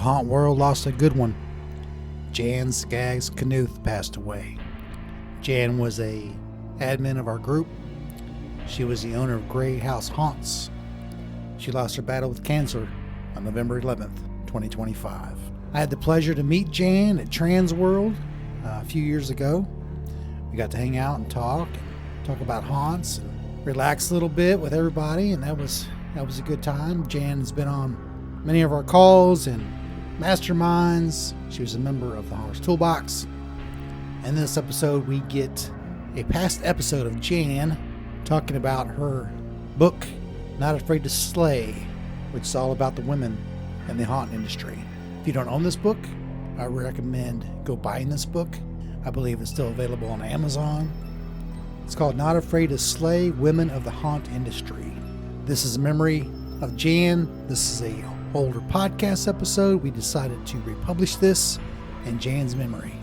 haunt world lost a good one. Jan Skaggs Knuth passed away. Jan was a admin of our group. She was the owner of Gray House Haunts. She lost her battle with cancer on November 11th, 2025. I had the pleasure to meet Jan at Trans World a few years ago. We got to hang out and talk about haunts and relax a little bit with everybody, and that was a good time. Jan has been on many of our calls and masterminds. She was a member of the Haunter's Toolbox. In this episode, we get a past episode of Jan talking about her book, Not Afraid to Slay, which is all about the women in the haunt industry. If you don't own this book, I recommend go buying this book. I believe it's still available on Amazon. It's called Not Afraid to Slay, Women of the Haunt Industry. This is a memory of Jan. This is a older podcast episode. We decided to republish this in Jan's memory.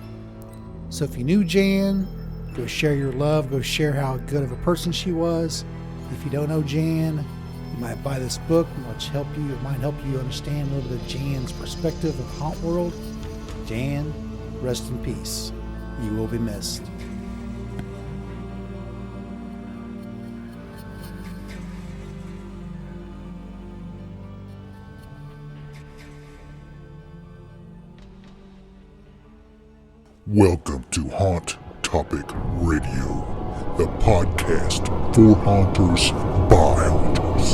So if you knew Jan, go share your love. Go share how good of a person she was. If you don't know Jan, you might buy this book, which might help you understand a little bit of Jan's perspective of the haunt world. Jan, rest in peace. You will be missed. Welcome to Haunt Topic Radio, the podcast for haunters by haunters.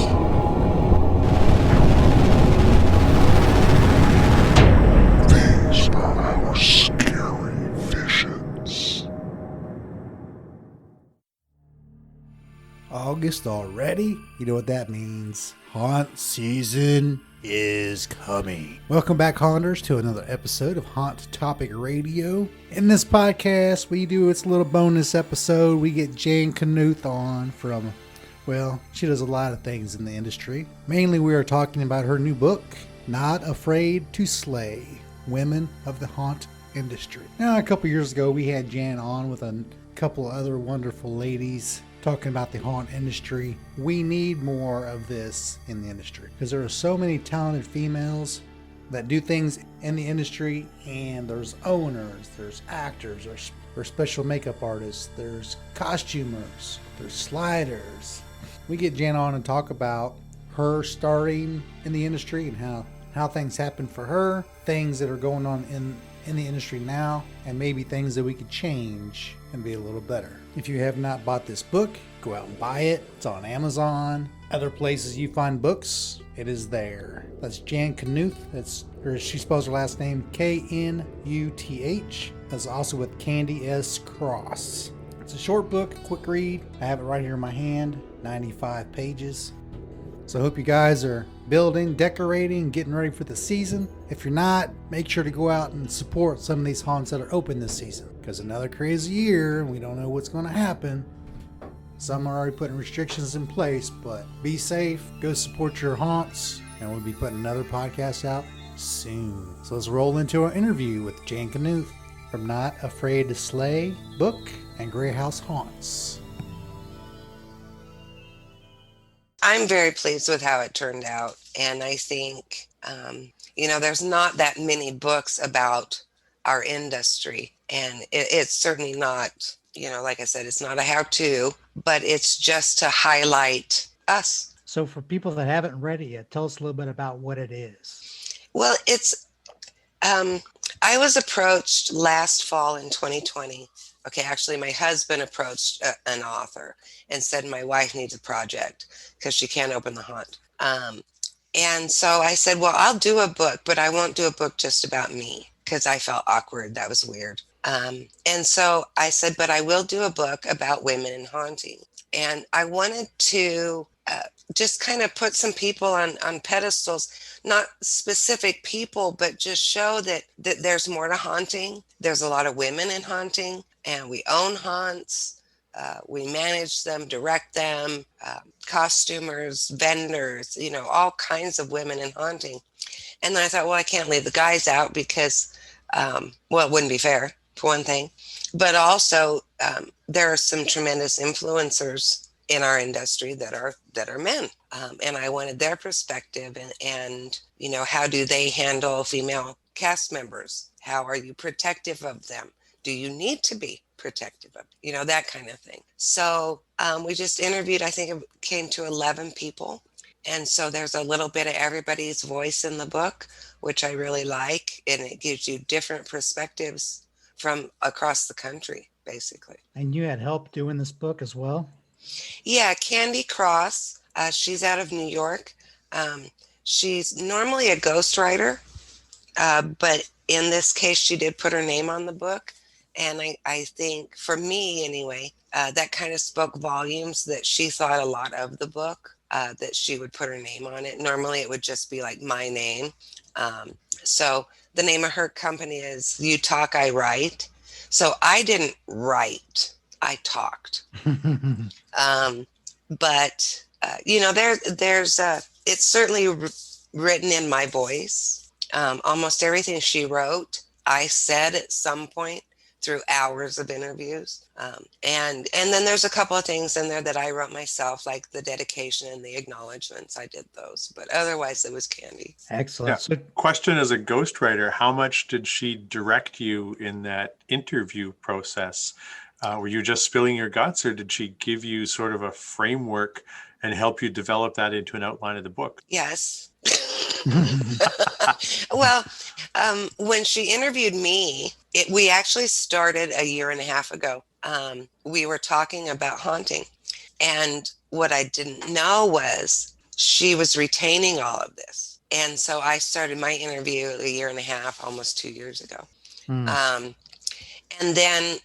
These are our scary visions. August already? You know what that means. Haunt season is coming. Welcome back, haunters, to another episode of Haunt Topic Radio. In this podcast, it's a little bonus episode. We get Jan Knuth on from, she does a lot of things in the industry. Mainly, we are talking about her new book, Not Afraid to Slay, Women of the Haunt Industry. Now, a couple years ago, we had Jan on with a couple other wonderful ladies talking about the haunt industry. We need more of this in the industry because there are so many talented females that do things in the industry, and there's owners, there's actors, there's special makeup artists, there's costumers, there's sliders. We get Jan on and talk about her starting in the industry and how things happen for her, things that are going on in the industry now, and maybe things that we could change and be a little better. If you have not bought this book, go out and buy it. It's on Amazon. Other places you find books, it is there. That's Jan Knuth. She spells her last name Knuth. That's also with Candy S. Cross. It's a short book, quick read. I have it right here in my hand, 95 pages. So I hope you guys are building, decorating, getting ready for the season. If you're not, make sure to go out and support some of these haunts that are open this season. Because another crazy year, and we don't know what's going to happen. Some are already putting restrictions in place, but be safe, go support your haunts, and we'll be putting another podcast out soon. So let's roll into our interview with Jan Knuth from Not Afraid to Slay book and Gray House Haunts. I'm very pleased with how it turned out. And I think, there's not that many books about our industry. And it's certainly not, like I said, it's not a how-to, but it's just to highlight us. So for people that haven't read it yet, tell us a little bit about what it is. Well, I was approached last fall in 2020. Okay, actually, my husband approached an author and said my wife needs a project because she can't open the haunt. And so I said, well, I'll do a book, but I won't do a book just about me because I felt awkward. That was weird. And so I said, but I will do a book about women in haunting. And I wanted to just kind of put some people on pedestals, not specific people, but just show that there's more to haunting. There's a lot of women in haunting, and we own haunts. We manage them, direct them, costumers, vendors, all kinds of women in haunting. And then I thought, well, I can't leave the guys out because, it wouldn't be fair, for one thing. But also, there are some tremendous influencers in our industry that are men. And I wanted their perspective and, how do they handle female cast members? How are you protective of them? Do you need to be protective of, that kind of thing. So we just interviewed, I think it came to 11 people. And so there's a little bit of everybody's voice in the book, which I really like. And it gives you different perspectives from across the country, basically. And you had help doing this book as well? Yeah, Candy Cross. She's out of New York. She's normally a ghostwriter, but in this case, she did put her name on the book. And I think, for me anyway, that kind of spoke volumes that she thought a lot of the book, that she would put her name on it. Normally, it would just be like my name. So the name of her company is You Talk, I Write. So I didn't write, I talked. But it's certainly written in my voice. Almost everything she wrote, I said at some point through hours of interviews. And then there's a couple of things in there that I wrote myself, like the dedication and the acknowledgments. I did those, but otherwise it was Candy. Excellent. Yeah. Question as a ghostwriter, how much did she direct you in that interview process? Were you just spilling your guts, or did she give you sort of a framework and help you develop that into an outline of the book? Yes. Well, when she interviewed me, we actually started a year and a half ago. We were talking about haunting. And what I didn't know was she was retaining all of this. And so I started my interview a year and a half, almost 2 years ago. And then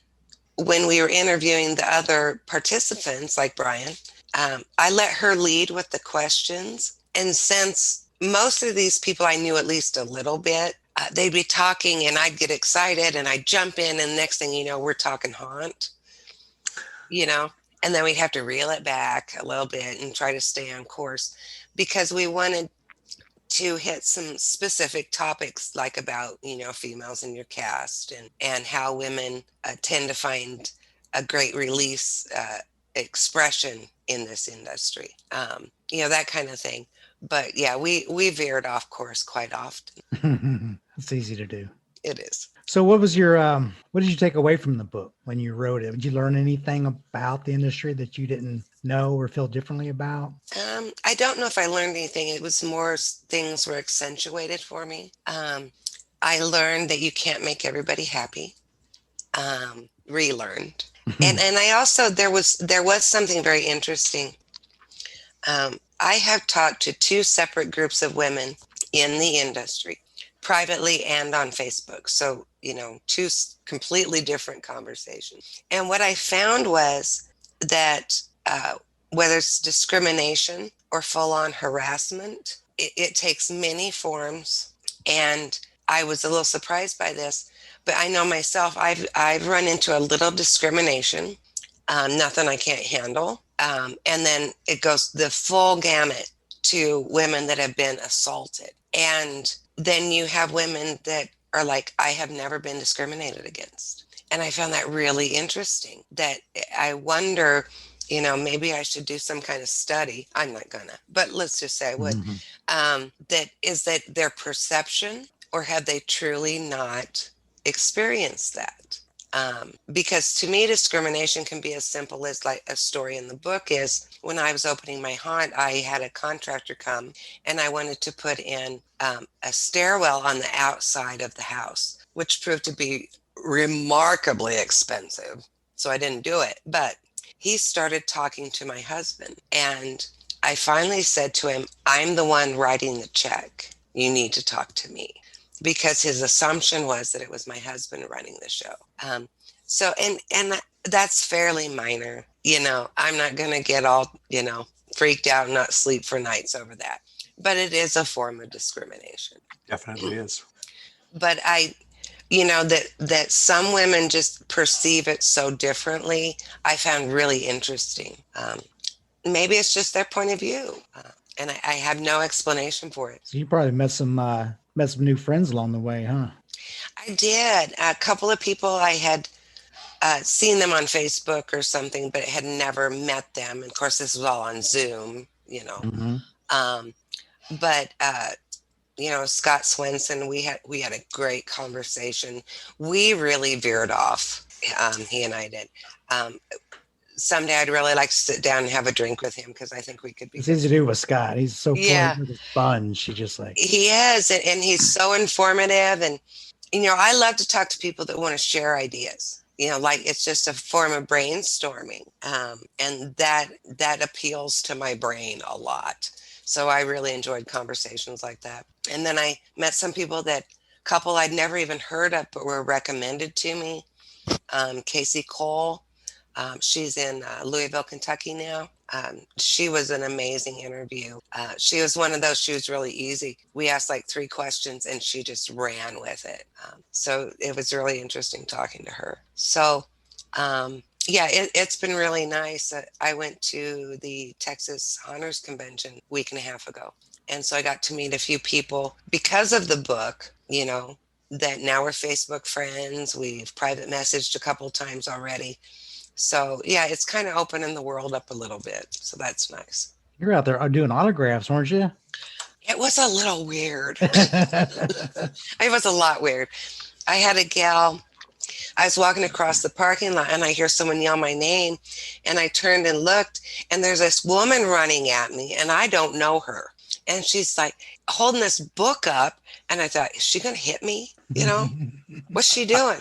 when we were interviewing the other participants, like Brian, I let her lead with the questions. And since most of these people I knew at least a little bit, they'd be talking and I'd get excited and I'd jump in, and next thing you know, we're talking haunt, and then we'd have to reel it back a little bit and try to stay on course, because we wanted to hit some specific topics, like about, females in your cast and how women tend to find a great release expression in this industry, that kind of thing. But yeah, we veered off course quite often. It's easy to do. It is. So what was your, what did you take away from the book when you wrote it? Did you learn anything about the industry that you didn't know or feel differently about? I don't know if I learned anything. It was more things were accentuated for me. I learned that you can't make everybody happy. Relearned. And I also, there was something very interesting. I have talked to 2 separate groups of women in the industry, privately and on Facebook. So, 2 completely different conversations. And what I found was that whether it's discrimination or full-on harassment, it takes many forms. And I was a little surprised by this, but I know myself, I've run into a little discrimination, nothing I can't handle. And then it goes the full gamut to women that have been assaulted. And then you have women that are like, I have never been discriminated against. And I found that really interesting, that I wonder, maybe I should do some kind of study. I'm not gonna, but let's just say I would. That is that their perception, or have they truly not experienced that? Because to me, discrimination can be as simple as, like a story in the book is, when I was opening my haunt, I had a contractor come and I wanted to put in a stairwell on the outside of the house, which proved to be remarkably expensive. So I didn't do it. But he started talking to my husband, and I finally said to him, I'm the one writing the check. You need to talk to me. Because his assumption was that it was my husband running the show. So, and that's fairly minor. I'm not going to get all, freaked out and not sleep for nights over that. But it is a form of discrimination. Definitely is. But that some women just perceive it so differently, I found really interesting. Maybe it's just their point of view. And I have no explanation for it. So you probably met some new friends along the way, huh? I did. A couple of people I had seen them on Facebook or something, but had never met them. And of course, this was all on Zoom, you know. Mm-hmm. Um, but you know, Scott Swenson, we had a great conversation. We really veered off. He and I did. Someday I'd really like to sit down and have a drink with him because I think we could be. It's easy to do with Scott. He's so Yeah, like a sponge. He just like he is, and he's so informative. And you know, I love to talk to people that want to share ideas. You know, like it's just a form of brainstorming, and that appeals to my brain a lot. So I really enjoyed conversations like that. And then I met some people couple I'd never even heard of, but were recommended to me. Casey Cole. She's in Louisville, Kentucky now. She was an amazing interview. She was one of those, she was really easy. We asked like 3 questions and she just ran with it. So it was really interesting talking to her. So yeah, it's been really nice. I went to the Texas Honors Convention a week and a half ago. And so I got to meet a few people because of the book, you know, that now we're Facebook friends. We've private messaged a couple times already. So yeah, it's kind of opening the world up a little bit. So that's nice. you're out there doing autographs, weren't you? It was a little weird. It was a lot weird. I had a gal, I was walking across the parking lot and I hear someone yell my name, and I turned and looked, and there's this woman running at me and I don't know her. And she's like holding this book up, and I thought, is she going to hit me? You know, what's she doing?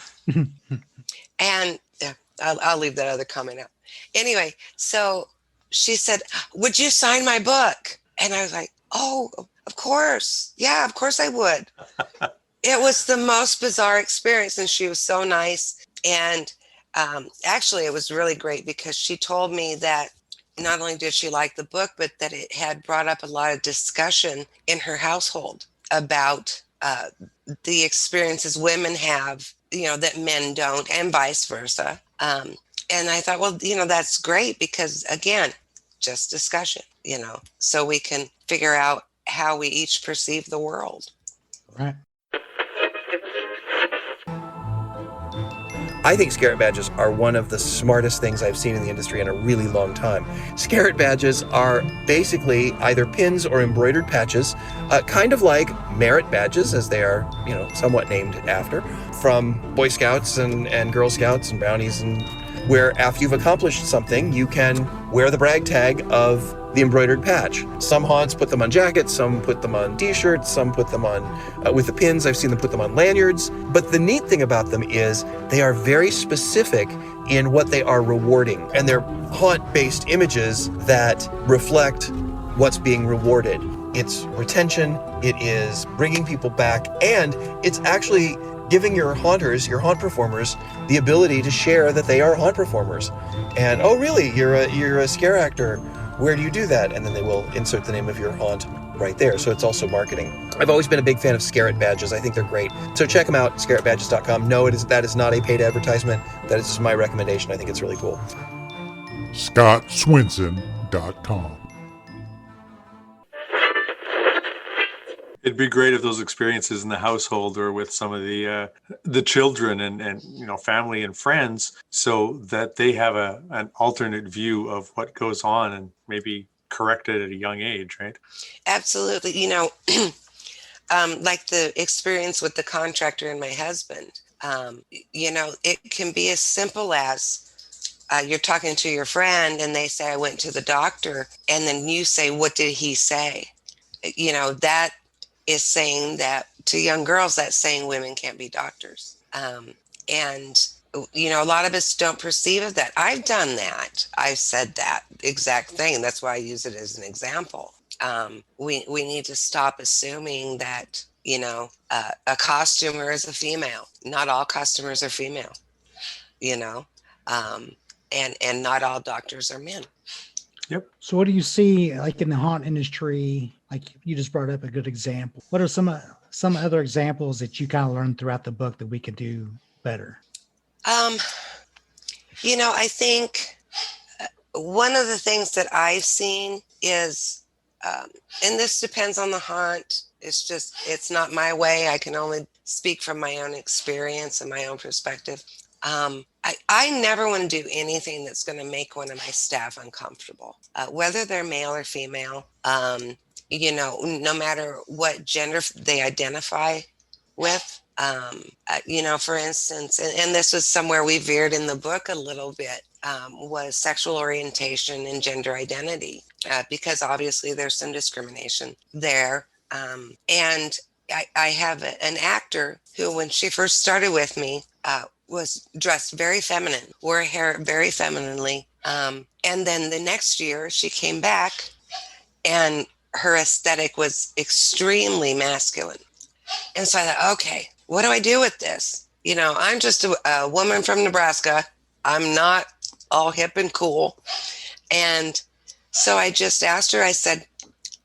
And yeah, I'll leave that other comment out. Anyway, so she said, would you sign my book? And I was like, oh, of course. Yeah, of course I would. It was the most bizarre experience, and she was so nice. And actually, it was really great because she told me that not only did she like the book, but that it had brought up a lot of discussion in her household about the experiences women have, you know, that men don't, and vice versa. And I thought, well, you know, that's great because, again, just discussion, you know, so we can figure out how we each perceive the world. Right. I think Scarrett badges are one of the smartest things I've seen in the industry in a really long time. Scarrett badges are basically either pins or embroidered patches, kind of like merit badges, as they are, you know, somewhat named after, from Boy Scouts and Girl Scouts and Brownies, and where after you've accomplished something, you can wear the brag tag of the embroidered patch. Some haunts put them on jackets, some put them on t-shirts, some put them on, with the pins, I've seen them put them on lanyards. But the neat thing about them is they are very specific in what they are rewarding. And they're haunt-based images that reflect what's being rewarded. It's retention, it is bringing people back, and it's actually giving your haunters, your haunt performers, the ability to share that they are haunt performers. And, oh really, you're a scare actor. Where do you do that? And then they will insert the name of your haunt right there. So it's also marketing. I've always been a big fan of Scarrett badges. I think they're great. So check them out, scarrettbadges.com. No, that is not a paid advertisement. That is just my recommendation. I think it's really cool. ScottSwenson.com. It'd be great if those experiences in the household or with some of the children and you know, family and friends, so that they have an alternate view of what goes on and maybe correct it at a young age, right? Absolutely. You know, like the experience with the contractor and my husband, you know, it can be as simple as you're talking to your friend and they say, I went to the doctor, and then you say, what did he say? You know, that is saying that to young girls, that's saying women can't be doctors. And, you know, a lot of us don't perceive of that. I've done that. I've said that exact thing. That's why I use it as an example. We need to stop assuming that, you know, a costumer is a female. Not all costumers are female, you know, and not all doctors are men. Yep. So what do you see like in the haunt industry? Like you just brought up a good example. What are some other examples that you kind of learned throughout the book that we could do better? You know, I think one of the things that I've seen is, and this depends on the haunt. It's not my way. I can only speak from my own experience and my own perspective. I never want to do anything that's going to make one of my staff uncomfortable, whether they're male or female. No matter what gender they identify with. For instance, and this was somewhere we veered in the book a little bit, was sexual orientation and gender identity, because obviously there's some discrimination there. And I have an actor who, when she first started with me, was dressed very feminine, wore her hair very femininely. And then the next year she came back and her aesthetic was extremely masculine. And so I thought, okay, what do I do with this? I'm just a woman from Nebraska. I'm not all hip and cool. And so I just asked her, I said,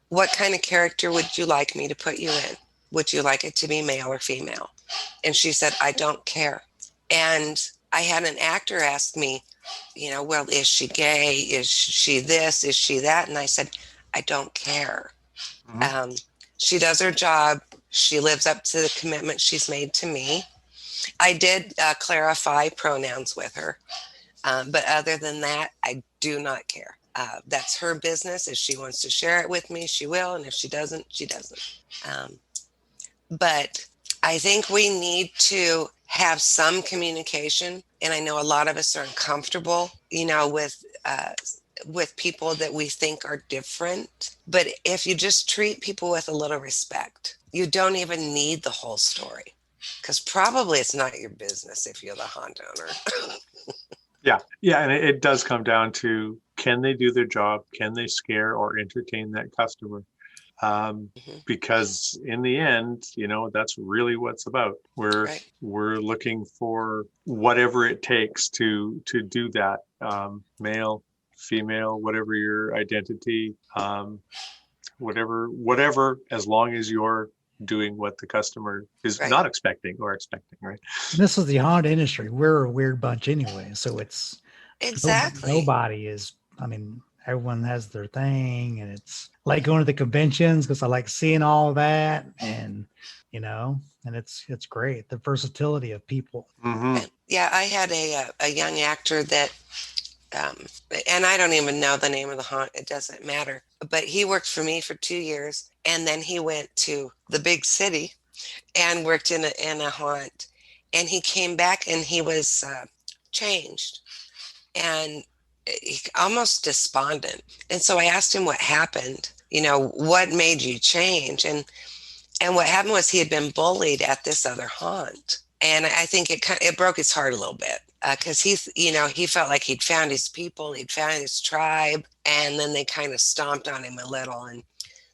what kind of character would you like me to put you in? Would you like it to be male or female? And she said, I don't care. And I had an actor ask me, well, is she gay? Is she this? Is she that? And I said, I don't care. Mm-hmm. She does her job. She lives up to the commitment she's made to me. I did clarify pronouns with her. But other than that, I do not care. That's her business. If she wants to share it with me, she will. And if she doesn't, she doesn't. But I think we need to have some communication. And I know a lot of us are uncomfortable, with people that we think are different. But if you just treat people with a little respect, you don't even need the whole story, because probably it's not your business if you're the haunt owner. Yeah. And it does come down to, can they do their job? Can they scare or entertain that customer? Because in the end, that's really what's about. We're looking for whatever it takes to do that. Male, female, whatever your identity, whatever, as long as you're doing what the customer is not expecting or expecting, right? And this is the haunt industry. We're a weird bunch anyway. So it's exactly nobody is, everyone has their thing, and it's like going to the conventions because I like seeing all of that, and and it's great, the versatility of people. Mm-hmm. Yeah, I had a young actor that, and I don't even know the name of the haunt. It doesn't matter. But he worked for me for 2 years, and then he went to the big city and worked in a haunt, and he came back and he was changed and almost despondent. And so I asked him what happened, what made you change? And what happened was he had been bullied at this other haunt. And I think it broke his heart a little bit, because he felt like he'd found his people, he'd found his tribe, and then they kind of stomped on him a little. And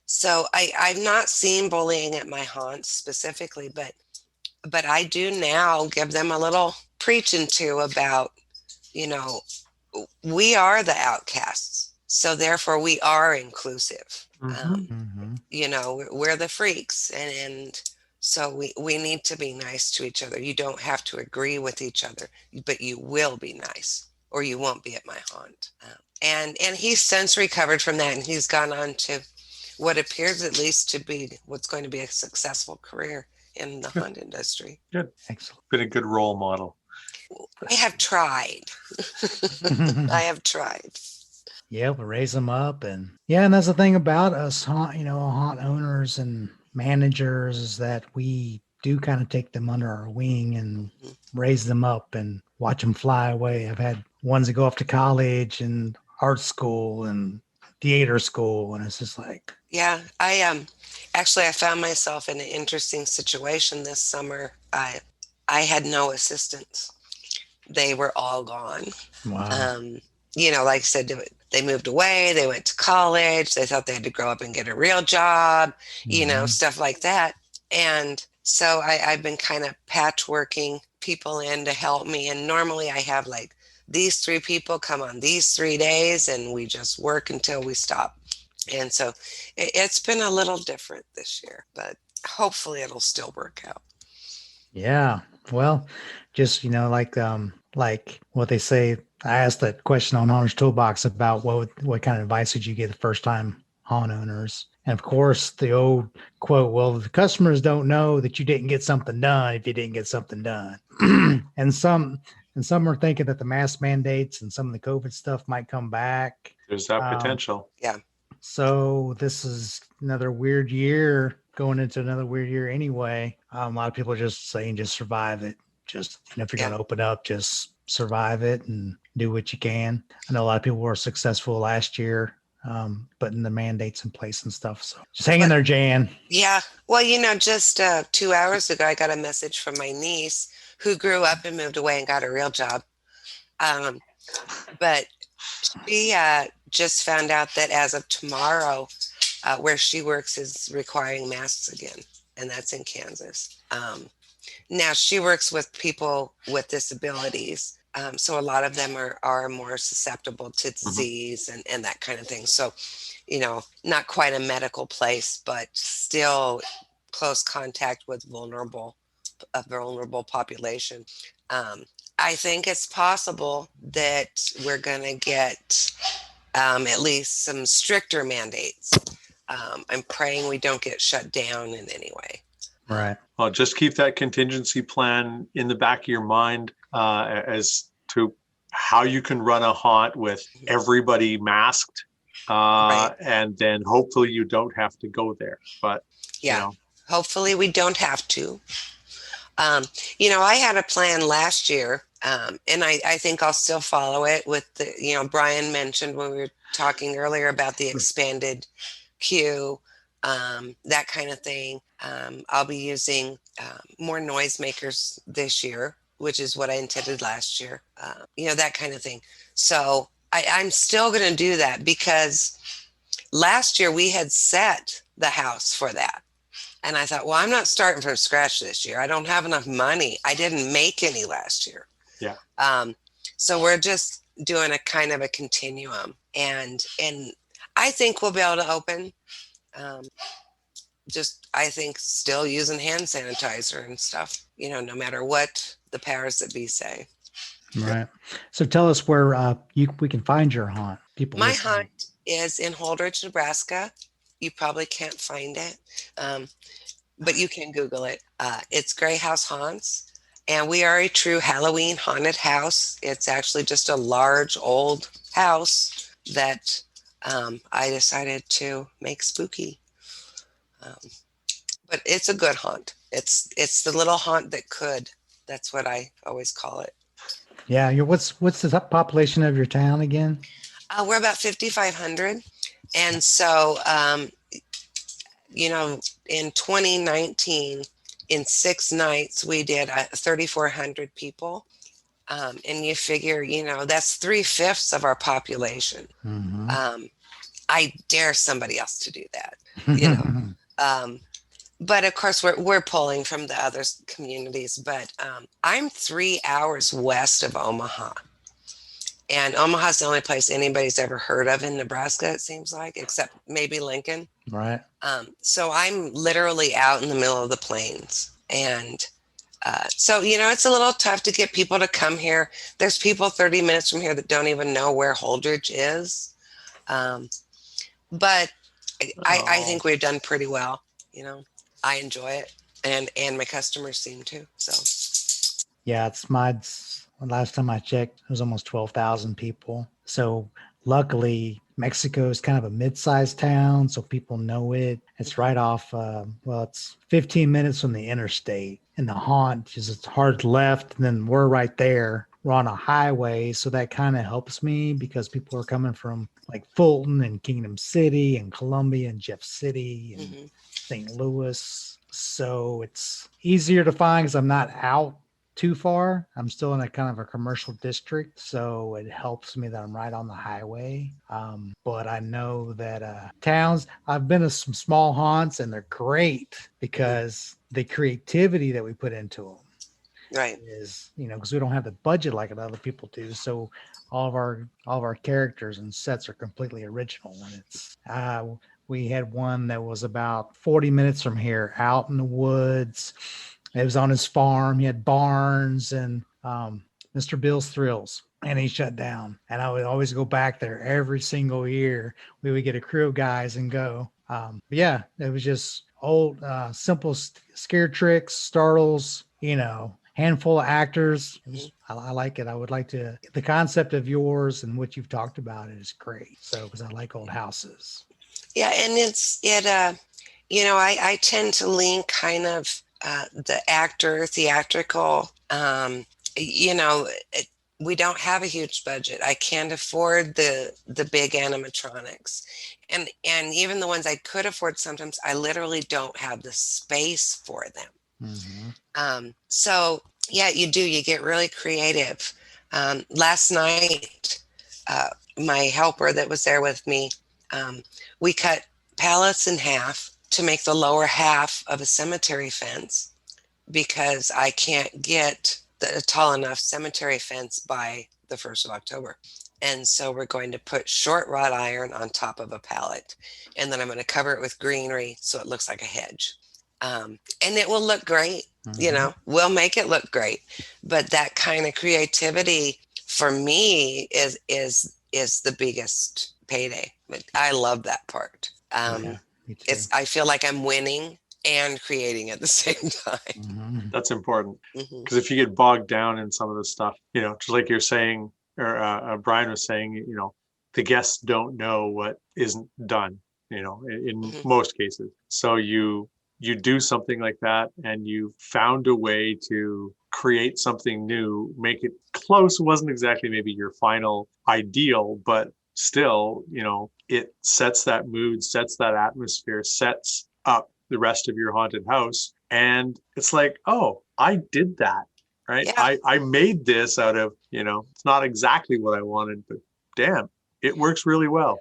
so I've not seen bullying at my haunts specifically, but I do now give them a little preaching to about, we are the outcasts, so therefore we are inclusive. We're the freaks, and so we need to be nice to each other. You don't have to agree with each other, but you will be nice, or you won't be at my haunt. And he's since recovered from that, and he's gone on to what appears at least to be what's going to be a successful career in the haunt industry. Good. Excellent. Been a good role model. I have tried. I have tried. Yeah, we raise them up, and that's the thing about us, haunt owners and managers, is that we do kind of take them under our wing and raise them up and watch them fly away. I've had ones that go off to college and art school and theater school, and it's just like, yeah. I found myself in an interesting situation this summer. I had no assistants. They were all gone. Wow. Like I said, they moved away, they went to college, they thought they had to grow up and get a real job, stuff like that. And so I've been kind of patchworking people in to help me. And normally I have like these 3 people come on these 3 days, and we just work until we stop. And so it's been a little different this year, but hopefully it'll still work out. Yeah. Well, just, like what they say, I asked that question on Hunter's Toolbox about what kind of advice did you get the first time haunt owners. And of course, the old quote, well, the customers don't know that you didn't get something done if you didn't get something done. and some are thinking that the mask mandates and some of the COVID stuff might come back. There's that potential. Yeah. So this is another weird year, going into another weird year anyway. A lot of people are just saying, just survive it. Just, if you're going to open up, just survive it and do what you can. I know a lot of people were successful last year, putting the mandates in place and stuff. So just hang in there, Jan. Yeah. Well, just 2 hours ago, I got a message from my niece who grew up and moved away and got a real job. But she just found out that as of tomorrow, where she works is requiring masks again, and that's in Kansas. Now, she works with people with disabilities, so a lot of them are more susceptible to disease and that kind of thing. So, not quite a medical place, but still close contact with a vulnerable population. I think it's possible that we're going to get at least some stricter mandates. I'm praying we don't get shut down in any way. Right. Well, just keep that contingency plan in the back of your mind as to how you can run a haunt with everybody masked. Right. And then hopefully you don't have to go there. But, hopefully we don't have to. I had a plan last year, and I think I'll still follow it with Brian mentioned when we were talking earlier about the expanded queue, that kind of thing. I'll be using more noisemakers this year, which is what I intended last year, that kind of thing. So I'm still going to do that because last year we had set the house for that. And I thought, well, I'm not starting from scratch this year. I don't have enough money. I didn't make any last year. Yeah. So we're just doing a kind of a continuum, and I think we'll be able to open. I think still using hand sanitizer and stuff, no matter what the powers that be say. Right. So tell us where we can find your haunt. My haunt is in Holdrege, Nebraska. You probably can't find it, but you can Google it. It's Gray House Haunts, and we are a true Halloween haunted house. It's actually just a large old house that I decided to make spooky. But it's a good haunt. It's the little haunt that could. That's what I always call it. Yeah. What's the population of your town again? We're about 5,500. And so, in 2019, in 6 nights, we did 3,400 people. And you figure, that's 3/5 of our population. Mm-hmm. I dare somebody else to do that, but of course we're pulling from the other communities, but I'm 3 hours west of Omaha. And Omaha's the only place anybody's ever heard of in Nebraska, it seems like, except maybe Lincoln. Right. So I'm literally out in the middle of the plains. And so, it's a little tough to get people to come here. There's people 30 minutes from here that don't even know where Holdrege is. But I think we've done pretty well. I enjoy it. And my customers seem to. So, yeah, last time I checked, it was almost 12,000 people. So luckily, Mexico is kind of a mid-sized town, so people know it. It's right off, it's 15 minutes from the interstate. And the haunt is it's hard left, and then we're right there. We're on a highway, so that kind of helps me because people are coming from like Fulton and Kingdom City and Columbia and Jeff City and St. Louis. So it's easier to find because I'm not out too far. I'm still in a kind of a commercial district, so it helps me that I'm right on the highway. But I know that towns, I've been to some small haunts, and they're great because the creativity that we put into them, right, is because we don't have the budget like other people do. So all of our characters and sets are completely original, and it's we had one that was about 40 minutes from here, out in the woods. It was on his farm. He had barns and Mr. Bill's Thrills. and he shut down. And I would always go back there every single year. We would get a crew of guys and go. But yeah, it was just old, simple scare tricks, startles, handful of actors. I like it. I would like to, the concept of yours and what you've talked about is great. So, because I like old houses. Yeah. And I tend to lean kind of the actor, theatrical, we don't have a huge budget. I can't afford the big animatronics. And even the ones I could afford, sometimes I literally don't have the space for them. So yeah, you get really creative. Last night, my helper that was there with me, we cut pallets in half to make the lower half of a cemetery fence, because I can't get a tall enough cemetery fence by the 1st of October. And so we're going to put short wrought iron on top of a pallet, and then I'm going to cover it with greenery so it looks like a hedge. And it will look great. We'll make it look great. But that kind of creativity for me is the biggest payday. But I love that part. I feel like I'm winning and creating at the same time. That's important, because if you get bogged down in some of the stuff, just like you're saying, or Brian was saying, the guests don't know what isn't done, in most cases. So you do something like that, and you found a way to create something new, make it close. It wasn't exactly maybe your final ideal, but still, it sets that mood, sets that atmosphere, sets up the rest of your haunted house. And it's like, oh, I did that, right? Yeah. I made this out of, it's not exactly what I wanted, but damn, it works really well.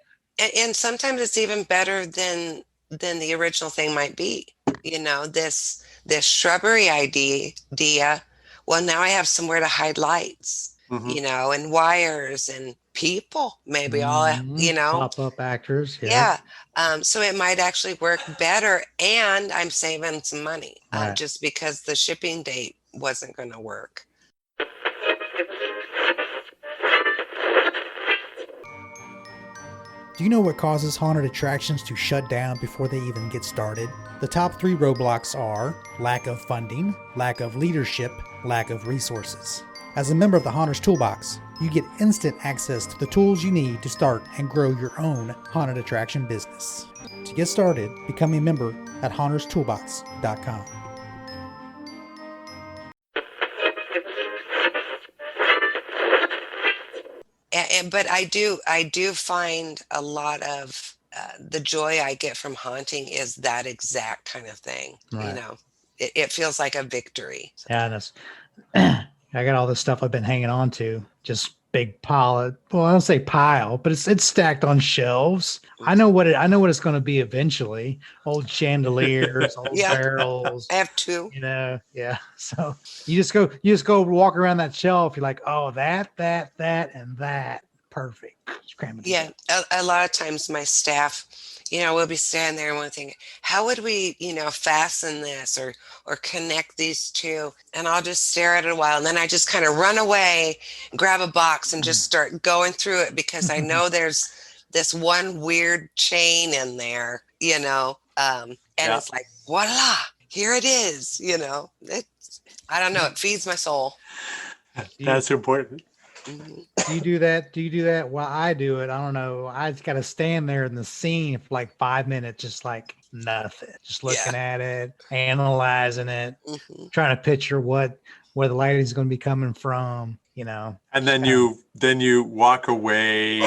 And sometimes it's even better than the original thing might be. This shrubbery idea. Well, now I have somewhere to hide lights, and wires and people, maybe pop-up actors. Yeah. So it might actually work better, and I'm saving some money, just because the shipping date wasn't going to work. Do you know what causes haunted attractions to shut down before they even get started? The top 3 roadblocks are lack of funding, lack of leadership, lack of resources. As a member of the Haunters Toolbox, you get instant access to the tools you need to start and grow your own haunted attraction business. To get started, become a member at haunterstoolbox.com. But I do find a lot of the joy I get from haunting is that exact kind of thing. Right. It feels like a victory. Yeah, that's I got all this stuff I've been hanging on to, just big pile of, well, I don't say pile, but it's stacked on shelves. I know what it's going to be eventually. Old chandeliers, old barrels. I have 2. Yeah. So you just go walk around that shelf. You're like, oh, that, and that. Perfect. Just cram it together. A lot of times my staff, we'll be standing there and we'll think, how would we, fasten this or connect these two? And I'll just stare at it a while. And then I just kind of run away, grab a box and just start going through it, because I know there's this one weird chain in there, and it's like, voila, here it is, I don't know. It feeds my soul. That's important. Do you do that? Well, I do it. I don't know. I just got to stand there in the scene for like 5 minutes, just like nothing, just looking at it, analyzing it, trying to picture where the lighting's going to be coming from, And then you walk away.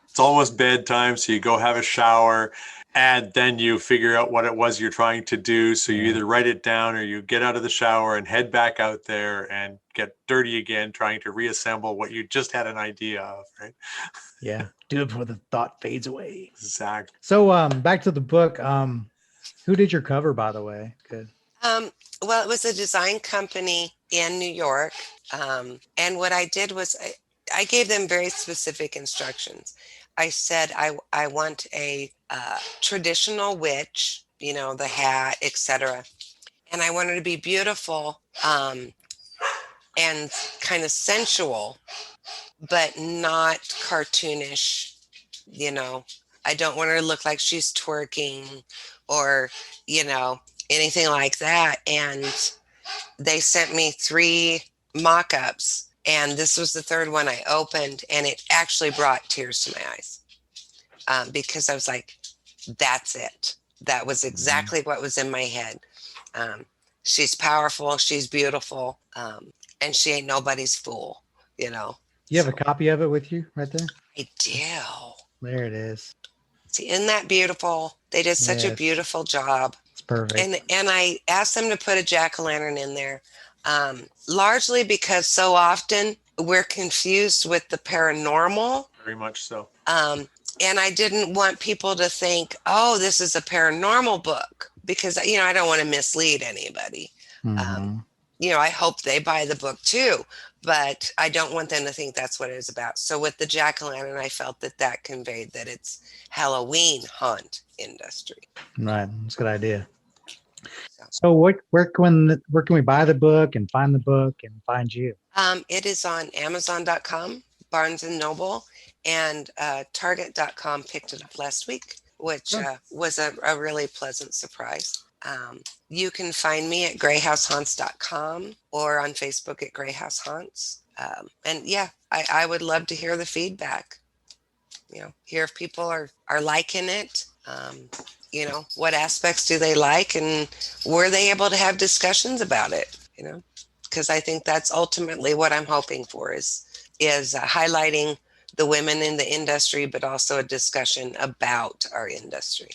It's almost bedtime, so you go have a shower, and then you figure out what it was you're trying to do. So you either write it down or you get out of the shower and head back out there and get dirty again, trying to reassemble what you just had an idea of, right? Yeah. Do it before the thought fades away. Exactly. So back to the book. Who did your cover, by the way? Good. Well, it was a design company in New York. And what I did was I gave them very specific instructions. I said, I want a traditional witch, the hat, etc. And I want her to be beautiful and kind of sensual, but not cartoonish. You know, I don't want her to look like she's twerking or, anything like that. And they sent me 3 mock-ups, and this was the third one I opened, and it actually brought tears to my eyes, because I was like, that's it. That was exactly what was in my head. She's powerful, she's beautiful, and she ain't nobody's fool, You have a copy of it with you right there? I do. There it is. See, isn't that beautiful? They did such a beautiful job. It's perfect. And I asked them to put a jack-o'-lantern in there, largely because so often we're confused with the paranormal. Very much so. And I didn't want people to think, oh, this is a paranormal book, because, I don't want to mislead anybody. I hope they buy the book too, but I don't want them to think that's what it is about. So with the jack-o'-lantern, I felt that conveyed that it's Halloween haunt industry. Right. That's a good idea. So where can we buy the book and find the book and find you? It is on Amazon.com, Barnes & Noble, and Target.com picked it up last week, which was a really pleasant surprise. You can find me at greyhousehaunts.com or on Facebook at Greyhouse Haunts. And yeah, I would love to hear the feedback. Hear if people are liking it. What aspects do they like, and were they able to have discussions about it? Because I think that's ultimately what I'm hoping for is highlighting the women in the industry, but also a discussion about our industry.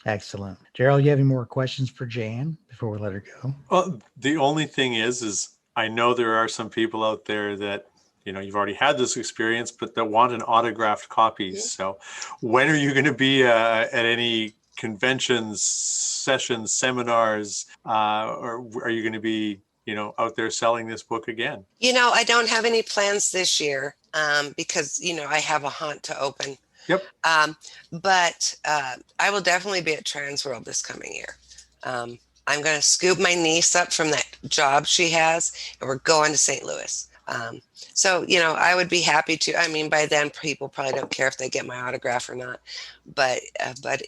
Excellent. Gerald, you have any more questions for Jan before we let her go? Well, the only thing is I know there are some people out there that, you've already had this experience, but that want an autographed copy. Mm-hmm. So when are you going to be at any conventions, sessions, seminars, or are you going to be, out there selling this book again? I don't have any plans this year because, I have a haunt to open. Yep. But I will definitely be at Transworld this coming year. I'm going to scoop my niece up from that job she has, and we're going to St. Louis. So, I would be happy to. I mean, by then people probably don't care if they get my autograph or not. But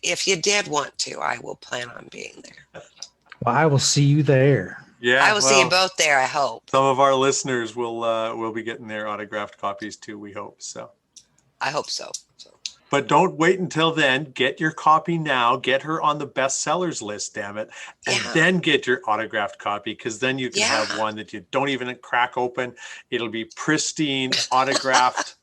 if you did want to, I will plan on being there. Well, I will see you there. Yeah, I will see you both there, I hope. Some of our listeners will be getting their autographed copies too, we hope. So I hope so. But don't wait until then. Get your copy now. Get her on the bestsellers list, damn it. And then get your autographed copy, because then you can have one that you don't even crack open. It'll be pristine, autographed.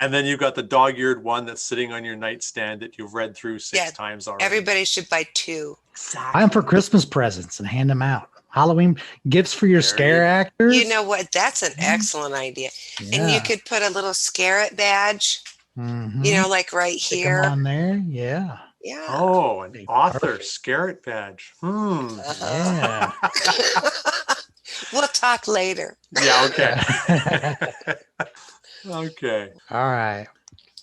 And then you've got the dog-eared one that's sitting on your nightstand that you've read through 6 times already. Everybody should buy 2. Exactly. Buy them for Christmas presents and hand them out. Halloween gifts for your scare actors. You know what? That's an excellent idea. Yeah. And you could put a little Scarrett badge. Mm-hmm. Like right here on there. Yeah. Oh, an author Scarrett badge. Yeah. We'll talk later. Yeah. Okay. Okay. All right.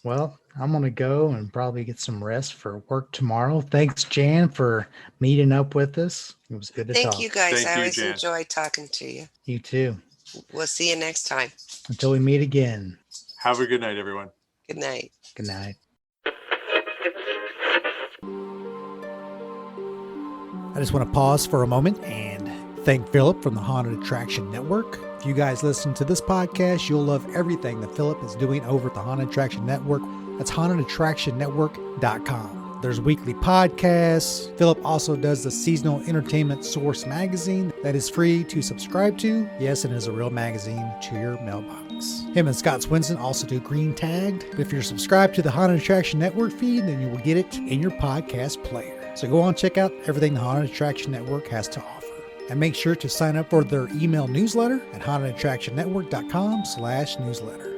Well, I'm going to go and probably get some rest for work tomorrow. Thanks, Jan, for meeting up with us. It was good to talk. Thank you, guys. I always enjoy talking to you. You too. We'll see you next time. Until we meet again. Have a good night, everyone. Good night. Good night. I just want to pause for a moment and thank Philip from the Haunted Attraction Network. If you guys listen to this podcast, you'll love everything that Philip is doing over at the Haunted Attraction Network. That's hauntedattractionnetwork.com. There's weekly podcasts. Philip also does the seasonal entertainment source magazine that is free to subscribe to. Yes, it is a real magazine to your mailbox. Him and Scott Swinson also do Green Tagged. But if you're subscribed to the Haunted Attraction Network feed, then you will get it in your podcast player. So go on and check out everything the Haunted Attraction Network has to offer. And make sure to sign up for their email newsletter at hauntedattractionnetwork.com/newsletter.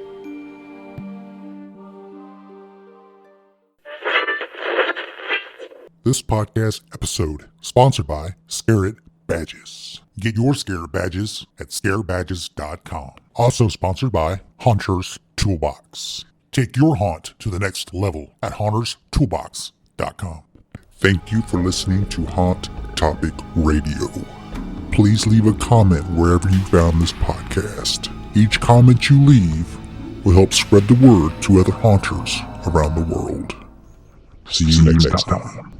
This podcast episode sponsored by Scarrett Badges. Get your Scarrett Badges at scarebadges.com. Also sponsored by Haunter's Toolbox. Take your haunt to the next level at haunterstoolbox.com. Thank you for listening to Haunt Topic Radio. Please leave a comment wherever you found this podcast. Each comment you leave will help spread the word to other haunters around the world. See you next time.